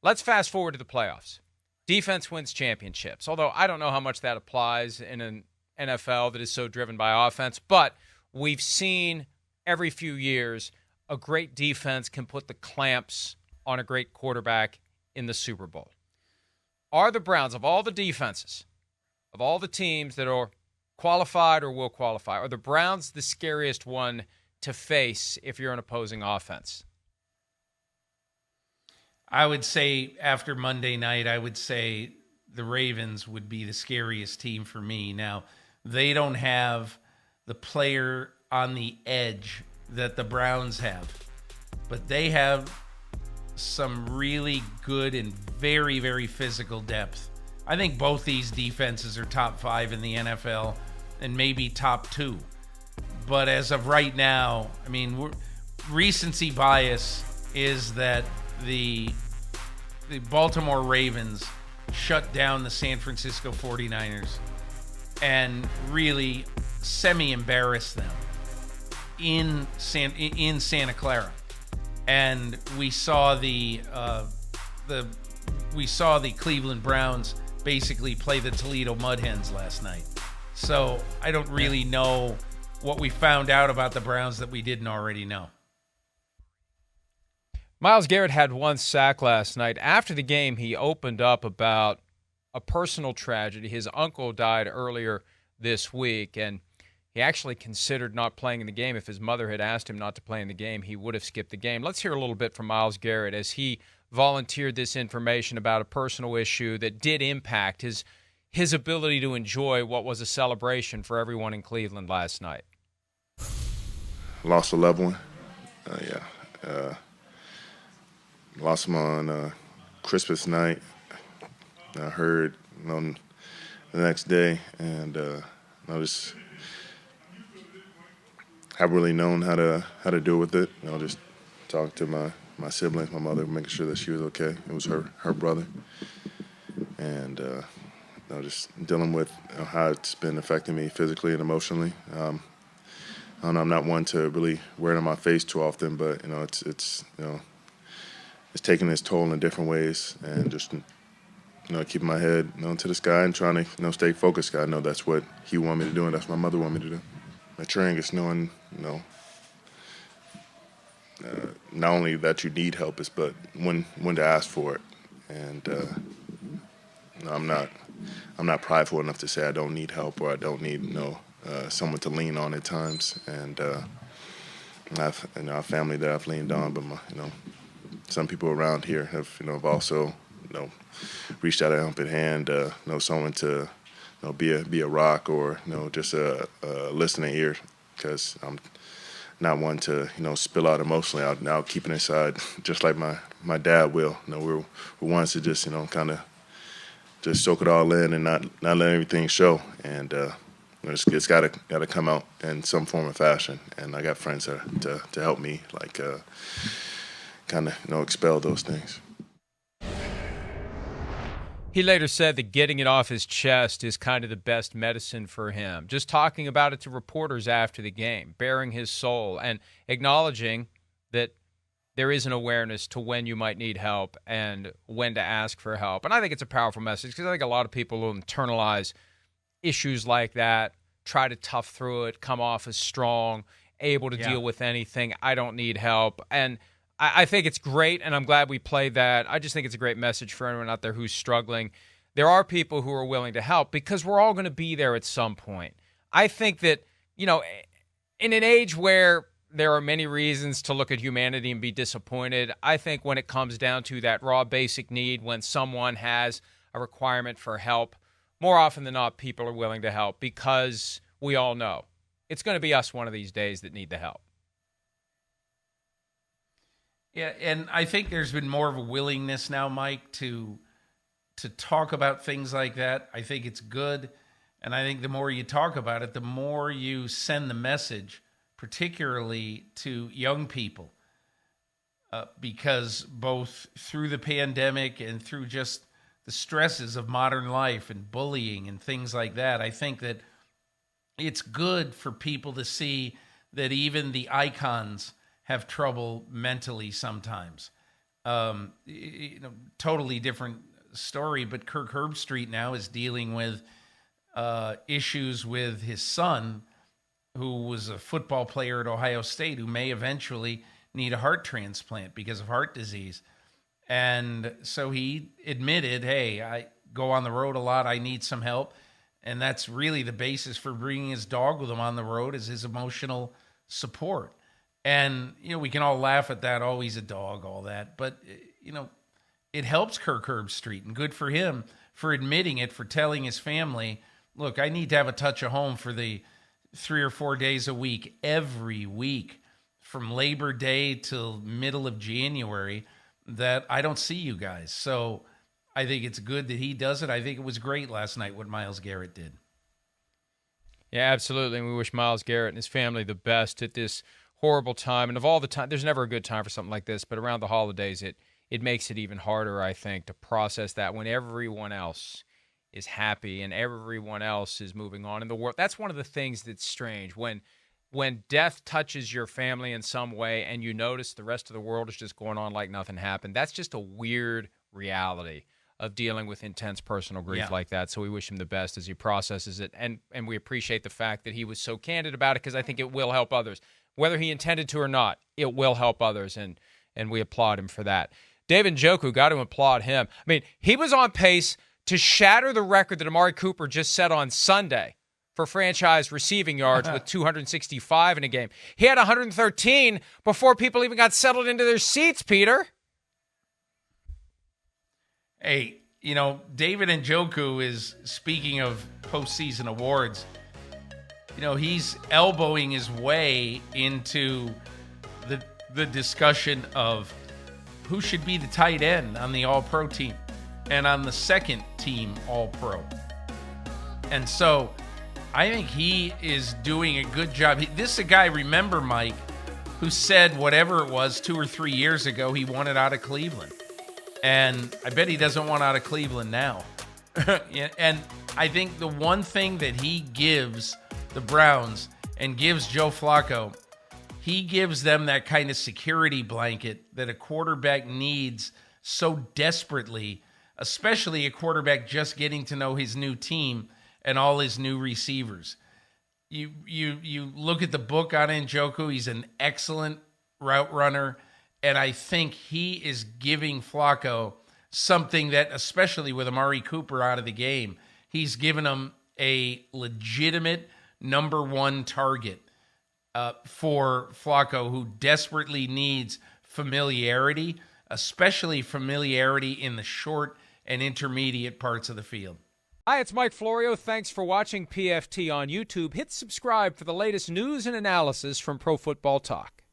Let's fast forward to the playoffs. Defense wins championships, although I don't know how much that applies in an NFL that is so driven by offense, but we've seen every few years a great defense can put the clamps on a great quarterback in the Super Bowl. Are the Browns, of all the defenses, of all the teams that are qualified or will qualify, are the Browns the scariest one to face if you're an opposing offense? I would say after Monday night, I would say the Ravens would be the scariest team for me. Now, they don't have the player on the edge that the Browns have, but they have some really good and very, very physical depth. I think both these defenses are top 5 in the NFL and maybe top 2. But as of right now, I mean, recency bias is that the Baltimore Ravens shut down the San Francisco 49ers and really semi-embarrassed them in Santa Clara. And we saw the Cleveland Browns basically play the Toledo Mud Hens last night. So I don't really know what we found out about the Browns that we didn't already know. Myles Garrett had 1 sack last night. After the game, he opened up about a personal tragedy. His uncle died earlier this week, and he actually considered not playing in the game. If his mother had asked him not to play in the game, he would have skipped the game. Let's hear a little bit from Myles Garrett as he volunteered this information about a personal issue that did impact his ability to enjoy what was a celebration for everyone in Cleveland last night. Lost a loved one. Lost him on Christmas night. I heard on the next day, and I just haven't really known how to deal with it. Just talk to my siblings, my mother, making sure that she was okay. It was her brother, and just dealing with how it's been affecting me physically and emotionally. I don't know, I'm not one to really wear it on my face too often, but it's taking its toll in different ways, and just keeping my head to the sky and trying to stay focused. I know that's what he wanted me to do, and that's what my mother wanted me to do. Maturing is knowing not only that you need help, but when to ask for it. And I'm not prideful enough to say I don't need help or I don't need someone to lean on at times. And I have a family that I've leaned on, but some people around here have also reached out a helping hand, someone to be a rock or just a listening ear, because I'm not one to spill out emotionally. I'll keep it inside, just like my dad will. We're ones to just kind of just soak it all in and not let everything show. And it's got to come out in some form or fashion. And I got friends to help me kind of expel those things. He later said that getting it off his chest is kind of the best medicine for him. Just talking about it to reporters after the game, bearing his soul, and acknowledging that there is an awareness to when you might need help and when to ask for help. And I think it's a powerful message, because I think a lot of people will internalize issues like that, try to tough through it, come off as strong, able to deal with anything. I don't need help. And I think it's great, and I'm glad we played that. I just think it's a great message for anyone out there who's struggling. There are people who are willing to help, because we're all going to be there at some point. I think that, in an age where there are many reasons to look at humanity and be disappointed, I think when it comes down to that raw basic need, when someone has a requirement for help, more often than not, people are willing to help, because we all know it's going to be us one of these days that need the help. Yeah, and I think there's been more of a willingness now, Mike, to talk about things like that. I think it's good, and I think the more you talk about it, the more you send the message, particularly to young people, because both through the pandemic and through just the stresses of modern life and bullying and things like that, I think that it's good for people to see that even the icons have trouble mentally sometimes. Totally different story. But Kirk Herbstreit now is dealing with issues with his son, who was a football player at Ohio State, who may eventually need a heart transplant because of heart disease. And so he admitted, hey, I go on the road a lot. I need some help. And that's really the basis for bringing his dog with him on the road, is his emotional support. And, we can all laugh at that. Oh, he's a dog, all that. But, it helps Kirk Herbstreit, and good for him for admitting it, for telling his family, look, I need to have a touch of home for the 3 or 4 days a week, every week, from Labor Day till middle of January, that I don't see you guys. So I think it's good that he does it. I think it was great last night what Myles Garrett did. Yeah, absolutely. And we wish Myles Garrett and his family the best at this horrible time. And of all the time, there's never a good time for something like this, but around the holidays, it makes it even harder, I think, to process that when everyone else is happy and everyone else is moving on in the world. That's one of the things that's strange. When death touches your family in some way and you notice the rest of the world is just going on like nothing happened, that's just a weird reality of dealing with intense personal grief like that. So we wish him the best as he processes it. And we appreciate the fact that he was so candid about it, because I think it will help others. Whether he intended to or not, it will help others, and we applaud him for that. David Njoku, got to applaud him. I mean, he was on pace to shatter the record that Amari Cooper just set on Sunday for franchise receiving yards with 265 in a game. He had 113 before people even got settled into their seats, Peter. Hey, David Njoku is, speaking of postseason awards, he's elbowing his way into the discussion of who should be the tight end on the All-Pro team and on the second team All-Pro. And so I think he is doing a good job. This is a guy, remember, Mike, who said whatever it was 2 or 3 years ago, he wanted out of Cleveland. And I bet he doesn't want out of Cleveland now. And I think the one thing that he gives the Browns and gives Joe Flacco, he gives them that kind of security blanket that a quarterback needs so desperately, especially a quarterback just getting to know his new team and all his new receivers. You look at the book on Njoku, he's an excellent route runner, and I think he is giving Flacco something that, especially with Amari Cooper out of the game, he's given him a legitimate number one target for Flacco, who desperately needs familiarity, especially familiarity in the short and intermediate parts of the field. Hi, it's Mike Florio. Thanks for watching PFT on YouTube. Hit subscribe for the latest news and analysis from Pro Football Talk.